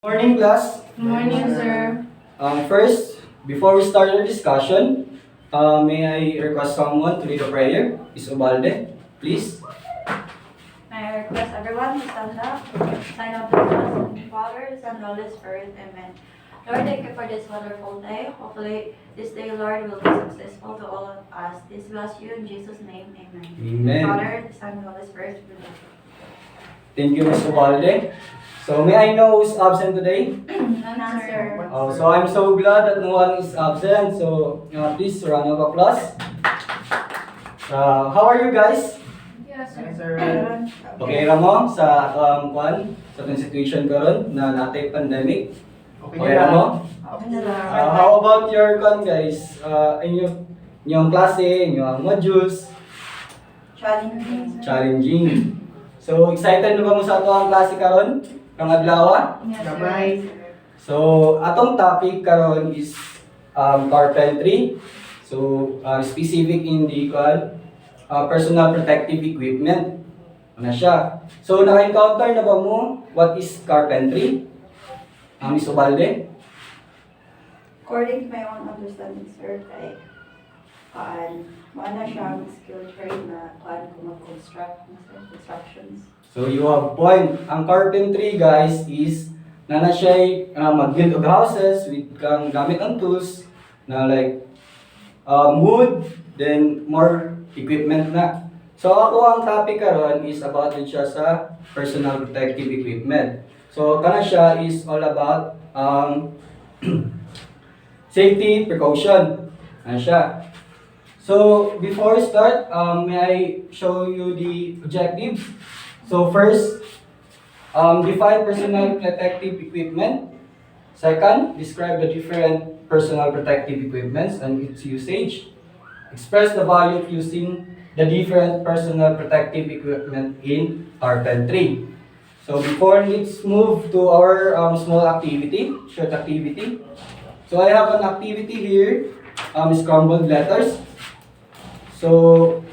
Morning, class. Good morning, sir. First, before we start our discussion, may I request someone to lead a prayer? Ms. Ubalde, please. May I request everyone to stand up, sign out the cross of the Father, Son, and Holy Spirit. Amen. Lord, thank you for this wonderful day. Hopefully, this day, Lord, will be successful to all of us. This bless you in Jesus' name. Amen. Amen. Father, the Son, and Holy Spirit. Amen. Thank you, Ms. Ubalde. So, may I know who's absent today? None, sir. So, I'm so glad that no one is absent. So, please, round of applause. How are you guys? Yes, sir. Okay, Ramo, sa sa itong situation karon na natay pandemic. Okay, Ramo? Okay na lang. How about your guys? Inyong klase, inyong modules? Challenging. Challenging. So, excited na ba mo sa ato ang klase karon? Kang adlaw? Yes, sir. Gamay. So, atong topic karon is carpentry. So, specific in the personal protective equipment. Ano siya? So, naka-encounter na ba mo what is carpentry? Ms. Ubalde? According to my own understanding, sir, kay wala siyang skill trade na kung mag-construct ng constructions. So, you have point. Ang carpentry, guys, is na siya mag-build of houses with kang gamit ang tools na like wood, then more equipment na. So, ako ang topic karon is about din siya sa personal protective equipment. So, kana siya is all about safety precaution. Ano siya? So, before we start, may I show you the objectives? So, first, define personal protective equipment. Second, describe the different personal protective equipments and its usage. Express the value of using the different personal protective equipment in carpentry. So, before let's move to our small activity, short activity. So, I have an activity here, scrambled letters. So,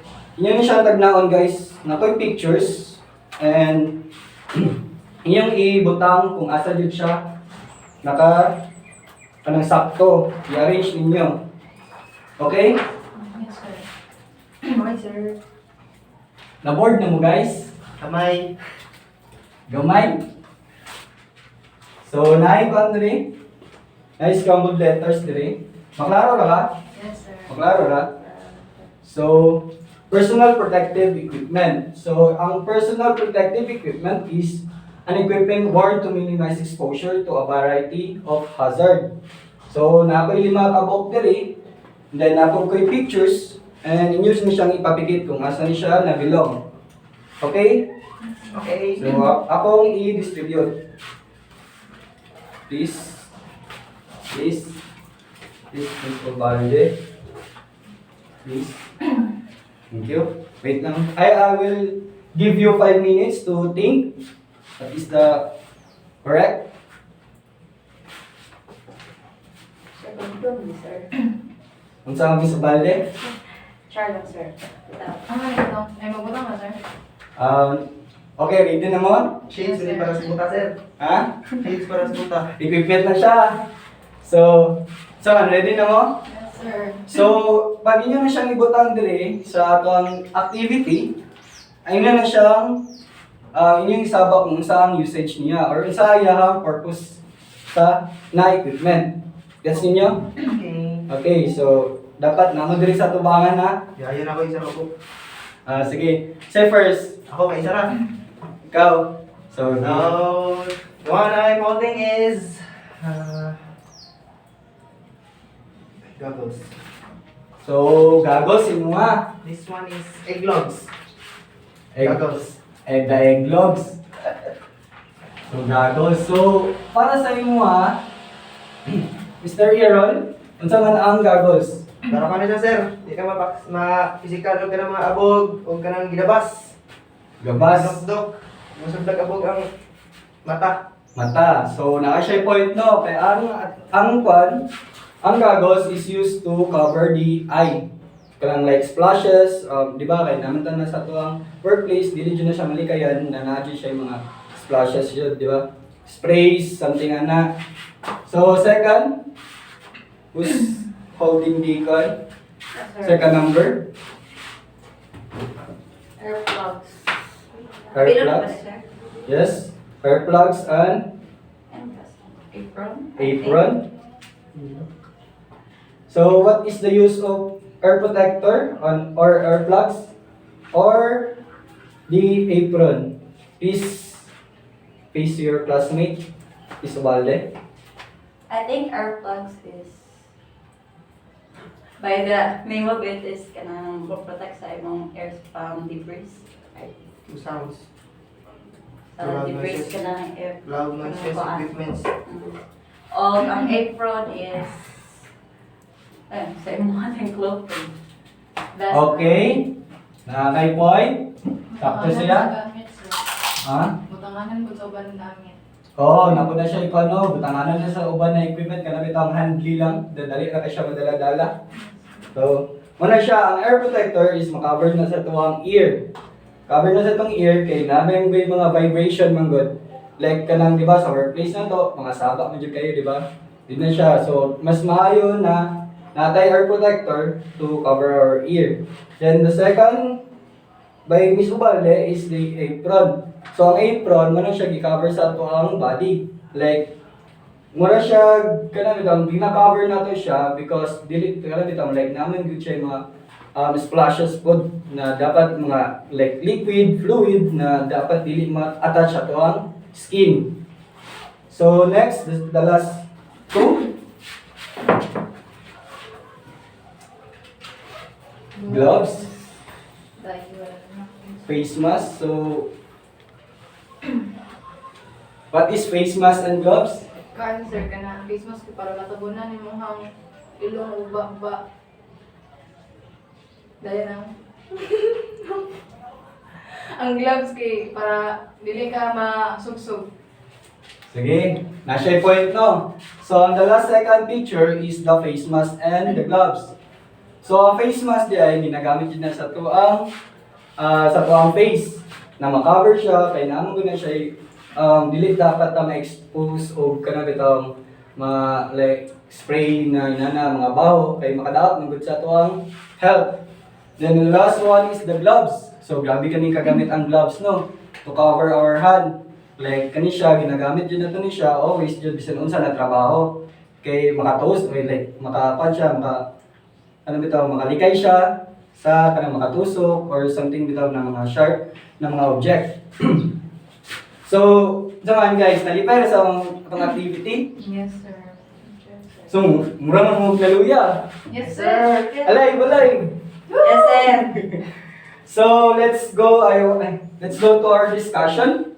inyo siya tagnaon guys, nakoy pictures and inyong ibutang kung asa jud siya kanang sakto, i-arrange ninyo. Okay? Yes, sir. Okay, sir. Na-board na mo guys? Gamay. Gamay? So, naay ko diri. Naay scrambled letters diri. Maklaro ra ka? Yes, sir. Maklaro ra? So, personal protective equipment. So, ang personal protective equipment is an equipment worn to minimize exposure to a variety of hazard. So, nakoy 5 kabok diri, and then nakoy pictures, and inyo ni siyang ipapikit kung asa ni siya na belong. Okay? Okay. So, akong i-distribute. Please. Please. Please, Ms. Ubalde. Please. Thank you. Wait lang. I will give you 5 minutes to think. That is the correct. Sir, confirm, sir. Kung saan Ms. Ubalde? Charlotte, sir. Without. Ito. Ay, magbutang ka, sir. Okay, ready na mo? Shades ulit para sa buta, sir. Ha? Shades para sa buta. Equipment na siya. So, ready na mo? Yes, sir. So, pag inyo na siyang ibutang dire sa atong activity, ay na siyang inyong isabak kung saan usage niya or sa iyahang purpose sa na equipment. Gets ninyo? Okay. Okay, so dapat namo dire sa tubangan na. Yayan ako isa ko. Sige. Say first, Ako may isa ra. ikaw. So, Now, the one I'm holding is goggles. so goggles mo nga. This one is egg gloves. Egg, Goggles. egg gloves. So goggles. So, para sa imo Mr. Errol, unsa man ang goggles? Para pa nila, sir. Di ka ma-physical o ka ng mga abog o ka ng gilabas. Gabas. Dok-dok. Masublag abog ang mata. Mata. So, naka-share point no. Kaya ang goggles is used to cover the eye. Kanang like splashes, di ba? Kaya naman na sa tuwang workplace, dili dyan na siya malikayan na na siya yung mga splashes yun, di ba? sprays, something ana. So second, who's holding the gun? Second number, Air plugs. Air Bilog plugs. ba na, sir? Yes, fire plugs and And apron. apron. So what is the use of air protector on or air plugs or the apron? Please face your classmate. Isubalde. I think air plugs is by the name of it is kanang protect sa imong air debris. Two sounds. Sa Loud debris noises. kanang air. Loud noises, Kuan. equipments. Ang apron is sa imong ating clothing. That's Okay. Nakakay point. Sakto siya. Gamit, sir. Ha? Butanganan po sa uban ng gamit. Oo, napo na siya ipano. Butanganan na sa uban na equipment. Kanabit ang handli lang. Dadali na siya madala-dala. So, muna siya, ang air protector is makaver na sa tuwang ear. Cover na sa itong ear, kay namin may mga vibration man good. Like kanang, di ba, sa workplace na to, mga saba man dyan kayo, di ba? Di na siya. So, mas maayo na natay air protector to cover our ear. Then, the second by Miss Ubalde is the apron. So, ang apron, muna siya gi-cover sa tuwang body. Like, mura siya, kanang bitang, gina-cover nato siya because dili, kanang bitang, like namin good siya yung mga splashes po na dapat mga like liquid, fluid na dapat dili ma-attach sa tuwang skin. So next, the last two. Gloves, Dahil wala na. face mask. So what is face mask and gloves? Kaan, sir, ka na. Face mask ko para matabunan yung mga ilong uba-uba. Dahil na. Ang gloves kay para dili ka masugsog. Sige, nasa point no. So on the last second picture is the face mask and the gloves. So ang face mask di ay ginagamit din na sa tuang face na ma-cover siya kay naman guna siya dili dapat ta ma-expose o kana bitang like spray na inana mga baho kay makadaot ng good sa tuang health. Then the last one is the gloves. So grabe kani kagamit ang gloves no to cover our hand. Like kani siya ginagamit jud nato ni siya always jud bisan unsa na trabaho kay makatoast or like makapan siya ano bitaw makalikay siya sa kanang makatusok or something bitaw na mga sharp na mga object. So, zaman guys, nalipay na sa atong activity. Yes, sir. So, mura man mo naluya. Yes, sir. Alive, alive. Yes, sir. So, let's go to our discussion.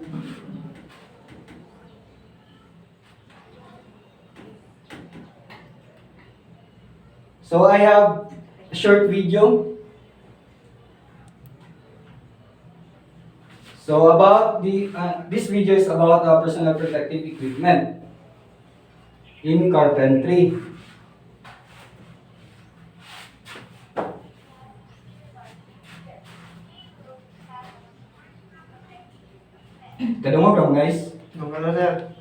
So, I have a short video. So, about this video is about personal protective equipment in carpentry. Kadungog lang guys. Nung ano, sir?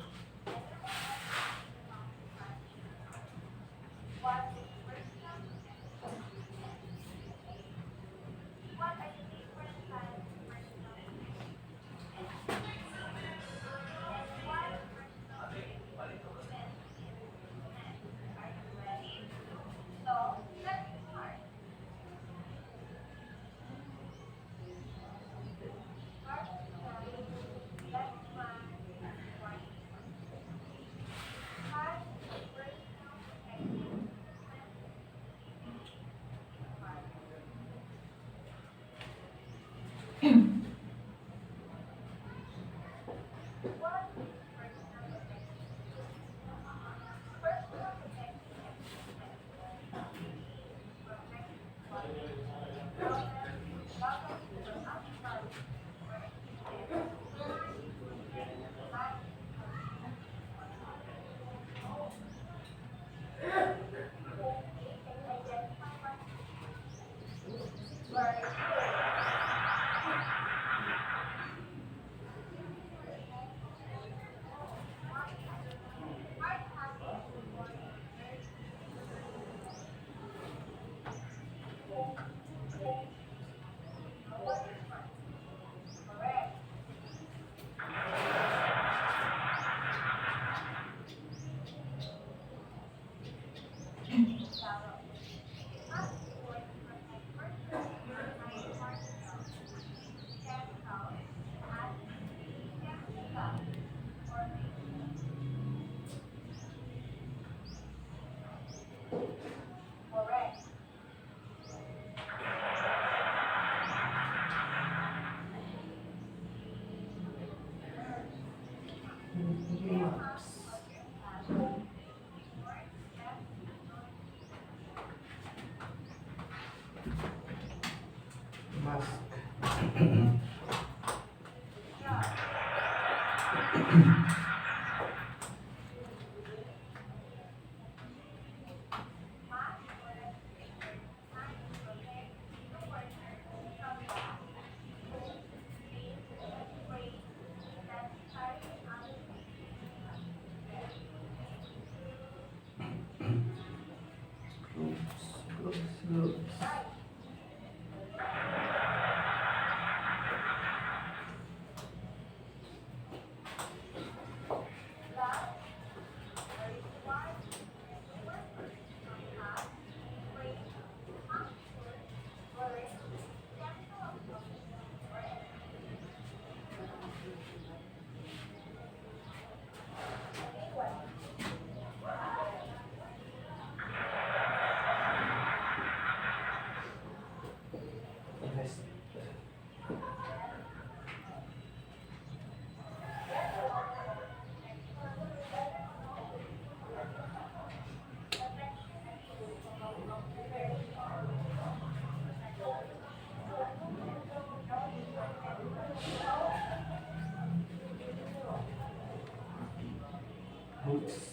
boots.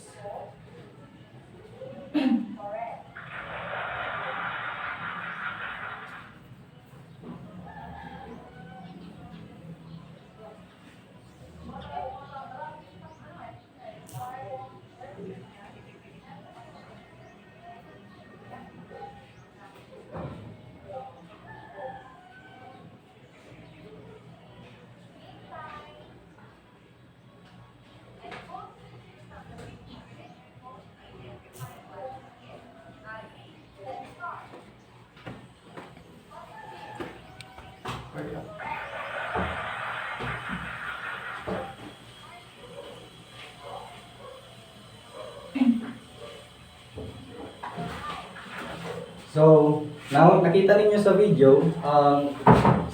So, now nakita ninyo sa video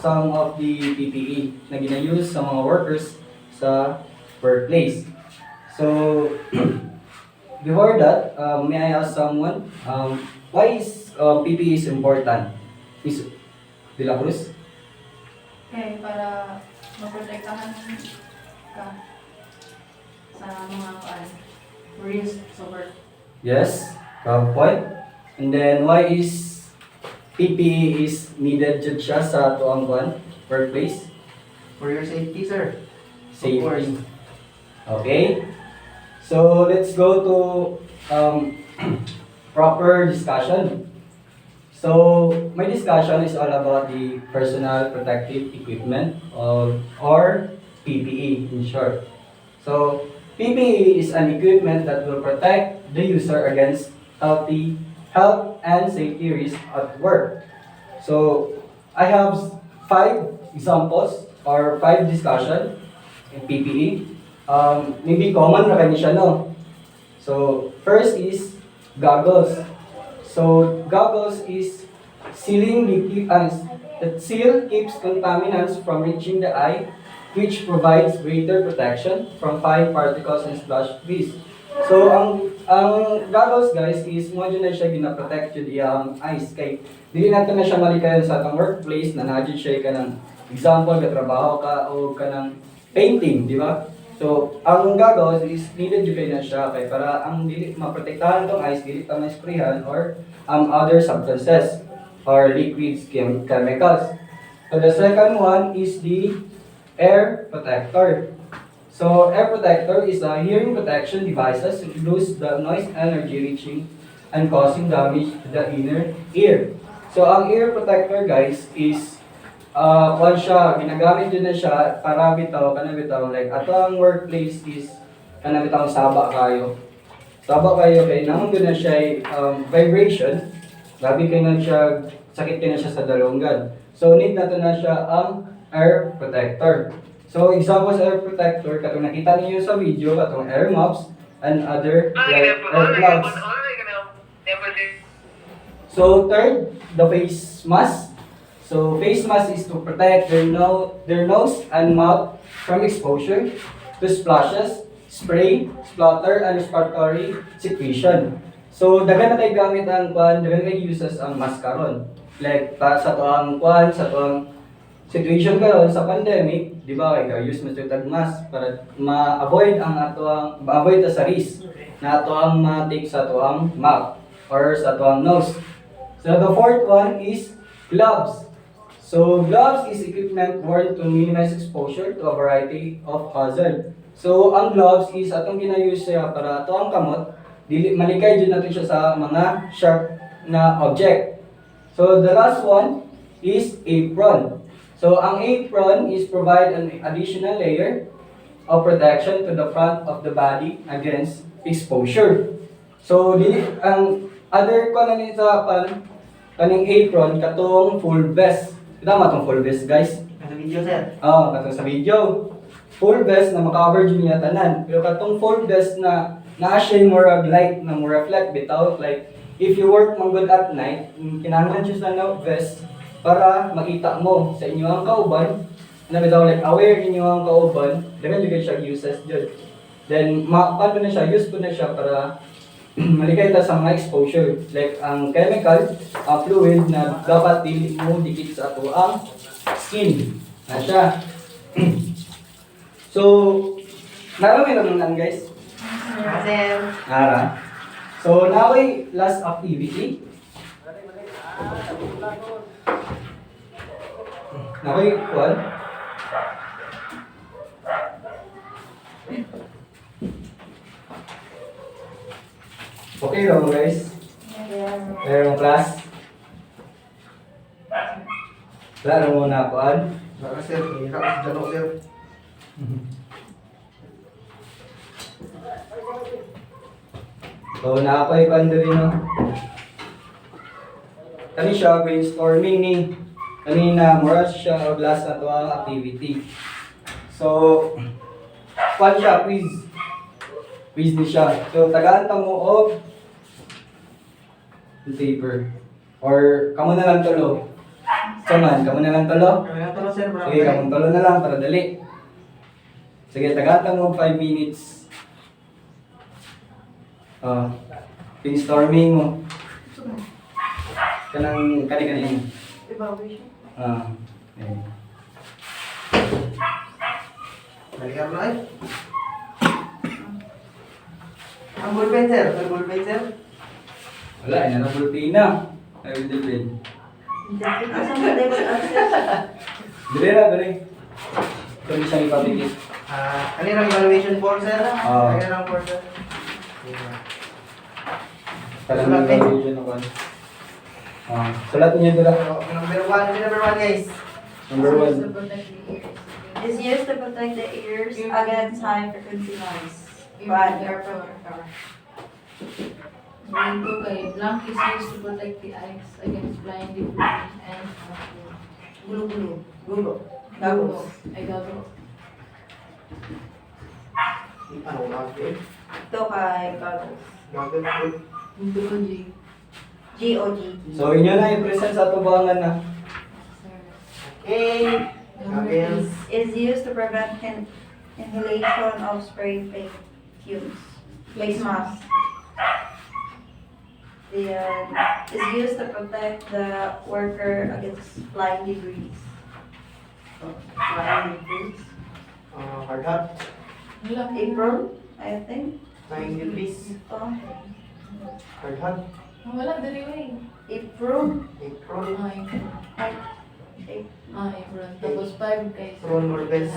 some of the PPE na gina-use sa mga workers sa workplace. So, before that, may I ask someone, why is PPE is important? Miss De La Cruz? Okay, para maprotektahan ka sa mga risk sa work. Yes, good point. And then, why is PPE is needed jud siya sa tuang workplace? For your safety, sir. Of course. Safety. Okay. So let's go to proper discussion. So my discussion is all about the personal protective equipment or PPE in short. So PPE is an equipment that will protect the user against health and safety risks at work. So I have 5 examples or 5 discussion in PPE. Maybe common na kayo siya, no? So first is goggles. So goggles is sealing the seal keeps contaminants from reaching the eye, which provides greater protection from fine particles and splash debris. So ang goggles guys is mo na siya gina-protect jud iyang eyes kay dili nato na siya malikayan sa atong workplace na nadjud siya kanang example katrabaho ka o kanang painting, di ba? So ang goggles is needed jud kay na siya kay para ang dili maprotektahan tong eyes dili ta ma-sprayhan or other substances or liquids chemicals. So the second one is the air protector. So air protector is a hearing protection devices to reduce the noise energy reaching and causing damage to the inner ear. So ang ear protector guys is kung siya ginagamit din na siya para bitaw like ato ang workplace is bitaw saba kayo. Saba kayo kay nang na siya vibration. Grabe kay na siya sakit kay na siya sa dalunggan. So need nato na siya ang air protector. So examples air protector katong nakita niyo sa video katong air mops and other like air plugs. So third, the face mask. So face mask is to protect their nose and mouth from exposure to splashes, spray, splatter, and respiratory secretion. So daghan na kay gamit ang daghan kay uses ang mask karon. Like sa tuang sa tuang situation karon sa pandemic, di ba kay use mo tag mask para ma-avoid ma-avoid sa risk na ato ang ma-take sa tuang mouth or sa tuang nose. So the fourth one is gloves. So gloves is equipment worn to minimize exposure to a variety of hazard. So ang gloves is atong gina-use siya para ato ang kamot dili malikay jud natin siya sa mga sharp na object. So the last one is apron. So ang apron is provide an additional layer of protection to the front of the body against exposure. So ang other kanin sa kaning apron katong full vest. Tama tong full vest guys. Sa video, sir. Katong sa video. Full vest na maka-cover jud niya tanan. Pero katong full vest na naa siya murag light na mo reflect bitaw like if you work manggod at night, kinahanglan siya sa vest para makita mo sa inyo ang kauban na bitaw like aware inyo ang kauban daghan jud siya uses jud. Then paano na siya use po na siya para malikay ta sa mga exposure like ang chemical fluid na dapat dili mo dikit sa ato ang skin na siya. So narami naman guys. sir. Ara. So now last activity. Now kuan. Okay lang guys. Pero class. Lalo muna kuan. Baka sir, hirap sa dano sir. So na ako rin no. Kani siya brainstorming ni kanina mura siya og last na to ang activity. So kuan siya quiz. Quiz ni siya. So tagaan ta mo og paper or kamo na lang tulo. Saman, kamo na lang tulo. Kaya to sir, Sige, kamo tulo na lang para dali. Sige, tagaan ta mo 5 minutes. Brainstorming mo. Kanang kani-kani. Evaluation. Okay. Balikan mo ay. Ang ballpen sir, ang ballpen sir. Wala, ina na ballpen na. Ay, with pen. Asa mo tayo mag-access? Dire na, dire. Ito ni siyang ipapikit. Kanina evaluation board sir. Oo. Kanina lang board sir. Parang nag-evaluation ako. Salat niyo dira. Number one guys. Number 1. Is used to protect the ears against high frequency noise. But carpentry. Number 2 kay blank is used to protect the eyes against blind debris and Gulo. Goggles. Ay goggles. Ano gagawin? Ito kay goggles. Gagawin. Number 2 G. G-O-G. So, inyo na i-present sa tubangan na. Sir. Okay. Number Gagawin. Is used to prevent inhalation of spray paint fumes. Face mask. Then is used to protect the worker against flying debris. Flying debris. Hard hat. Wala. Apron, I think. Flying debris. Ito. Hard hat. Wala dali way. Apron. Apron. Apron. Tapos 5 kay Apron or vest.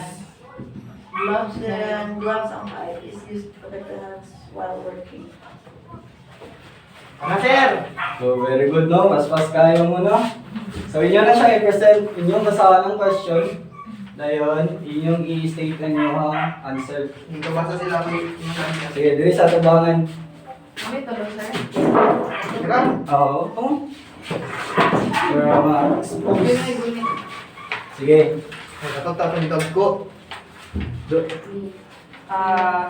gloves na Then gloves on 5 is used to protect the hands while working. Ano sir? So, very good, no? Mas kayo mo, no? So, inyo na siya i-present. Inyong basahan ng question. Dayon, inyong i-state na nyo ang answer. Dito basa sila may Sige, diri sa tubangan. Kami tulo sir. Teka. Oo. Para ma-expose. Gunit. Sige. Nakatot nito ko.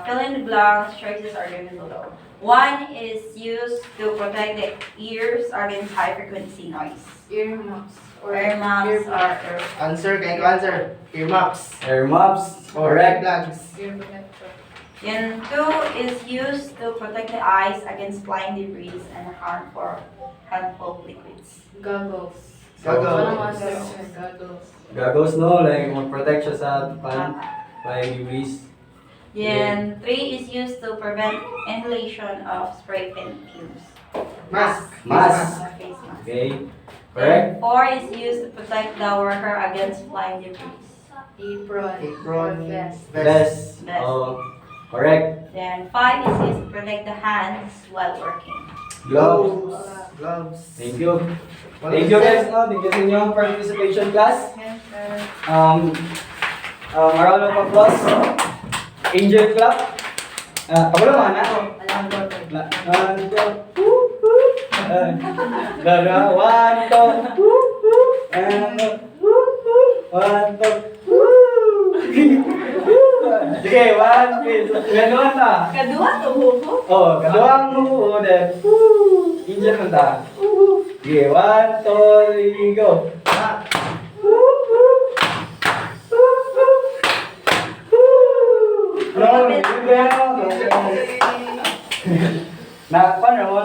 Fill in the blanks, choices are given below. 1 is used to protect the ears against high frequency noise. Earmuffs. Air maps are Answer kay ko answer. Earmuffs. Air maps. Or red flags. Ear protector. Then 2 is used to protect the eyes against flying debris and harmful liquids. Goggles. Goggles. Walang answer sir. Goggles. Goggles, no? Like, mag-protect siya sa flying debris. Then 3 is used to prevent inhalation of spray paint fumes. Mask. Mask. Or face mask. Okay. Correct? Then 4 is used to protect the worker against flying debris. Apron. Apron. Or vest. Vest. Vest. Oh, correct. Then 5 is used to protect the hands while working. Gloves. Gloves. Thank you. Thank you guys, no? Thank you sa inyong participation class. Yes, sir. A round of applause. Angel clap. Kabalo mga na. Alam ko. One, two, woo, woo. Dara, one, two, woo, woo. And, woo, woo. One, two, woo. Sige, one, two. Ganon na. Kadua to buko. Oh, kaduang mo then. Woo. Angel mo ta. Sige, one, two, three, go.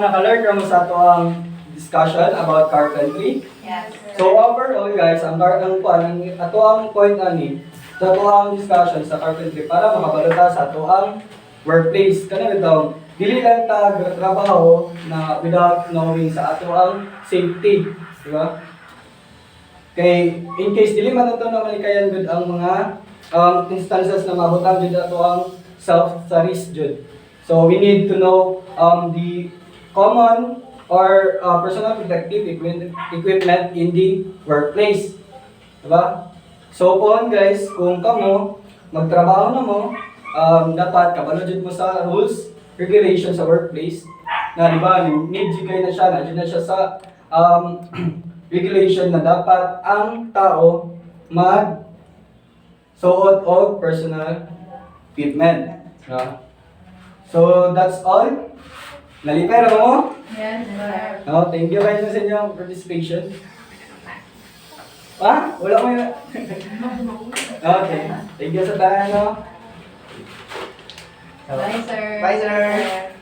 Naka-learn mo sa ato ang discussion about carpentry. Yes, sir. So overall guys, ang ato ang point ani sa ato ang discussion sa carpentry para makabalota sa ato ang workplace. Kana bitaw, dili lang ta trabaho na without knowing sa ato ang safety, di ba? Kay in case dili man nato na malikayan gud ang mga instances na mabutang gud ato ang self sa risk jud. So we need to know the common or personal protective equipment in the workplace. Diba? So kung guys, kung kamo magtrabaho na mo, dapat kabalo jud mo sa rules, regulations sa workplace. Na di ba, need jud kayo na siya, na siya sa regulation na dapat ang tao mag suot og personal equipment. Diba? So that's all. Nalipera mo? Yes, sir. No, thank you guys sa inyong participation. Ha? Wala mo yun. Okay. Thank you sa tayo, no? Bye, sir. Bye, sir.